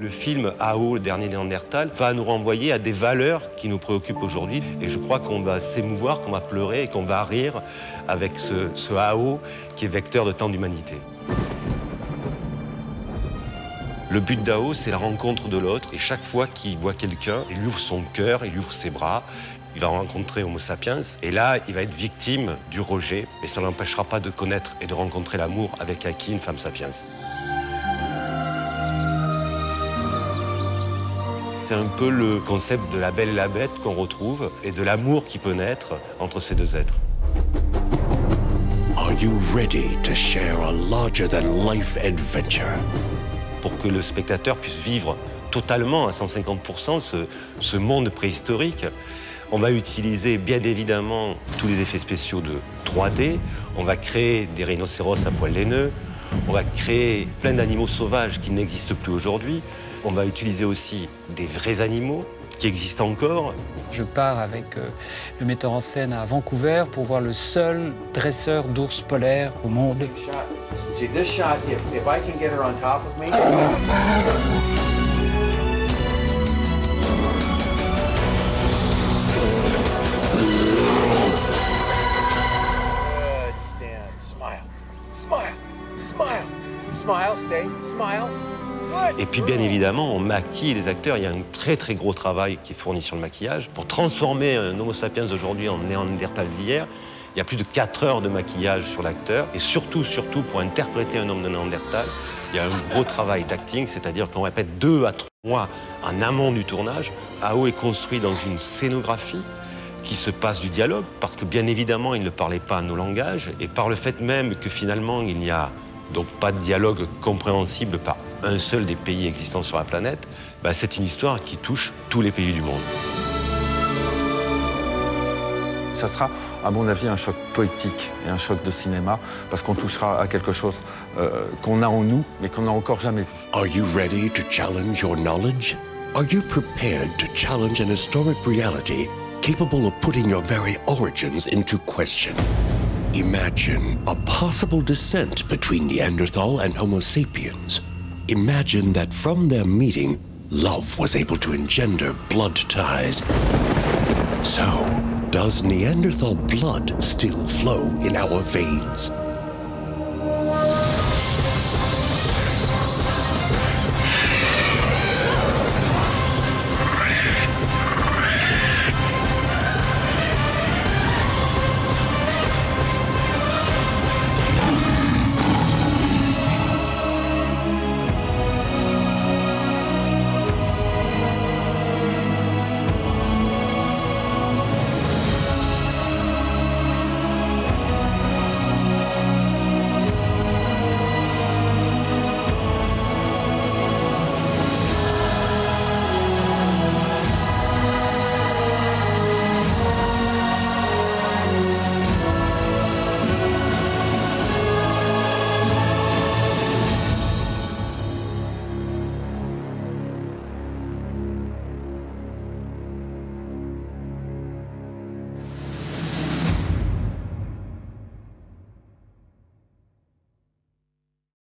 Le film AO, le dernier Néandertal, va nous renvoyer à des valeurs qui nous préoccupent aujourd'hui. Et je crois qu'on va s'émouvoir, qu'on va pleurer et qu'on va rire avec ce AO qui est vecteur de tant d'humanité. Le but d'AO, c'est la rencontre de l'autre. Et chaque fois qu'il voit quelqu'un, il ouvre son cœur, il ouvre ses bras. Il va rencontrer Homo sapiens. Et là, il va être victime du rejet. Mais ça ne l'empêchera pas de connaître et de rencontrer l'amour avec Aki, une femme sapiens. C'est un peu le concept de la belle et la bête qu'on retrouve et de l'amour qui peut naître entre ces deux êtres. Are you ready to share a larger-than-life adventure? Pour que le spectateur puisse vivre totalement à 150% ce monde préhistorique, on va utiliser bien évidemment tous les effets spéciaux de 3D. On va créer des rhinocéros à poils laineux. On va créer plein d'animaux sauvages qui n'existent plus aujourd'hui. On va utiliser aussi des vrais animaux qui existent encore. Je pars avec le metteur en scène à Vancouver pour voir le seul dresseur d'ours polaires au monde. See this shot, if I can get her on top of me. Good, stand, smile, smile, smile, smile, stay, smile. Et puis bien évidemment, on maquille les acteurs. Il y a un très très gros travail qui est fourni sur le maquillage. Pour transformer un Homo sapiens d'aujourd'hui en Néandertal d'hier, il y a plus de 4 heures de maquillage sur l'acteur. Et surtout, pour interpréter un homme de Néandertal, il y a un gros travail d'acting, c'est-à-dire qu'on répète 2 à 3 mois en amont du tournage. AO est construit dans une scénographie qui se passe du dialogue, parce que bien évidemment, il ne parlait pas nos langages. Et par le fait même que finalement, il n'y a donc pas de dialogue compréhensible par un seul des pays existants sur la planète, c'est une histoire qui touche tous les pays du monde. Ça sera, à mon avis, un choc poétique et un choc de cinéma, parce qu'on touchera à quelque chose qu'on a en nous, mais qu'on n'a encore jamais vu. Are you ready to challenge your knowledge? Are you prepared to challenge an historic reality capable of putting your very origins into question? Imagine a possible descent between Neanderthal and Homo sapiens. Imagine that from their meeting, love was able to engender blood ties. So, does Neanderthal blood still flow in our veins?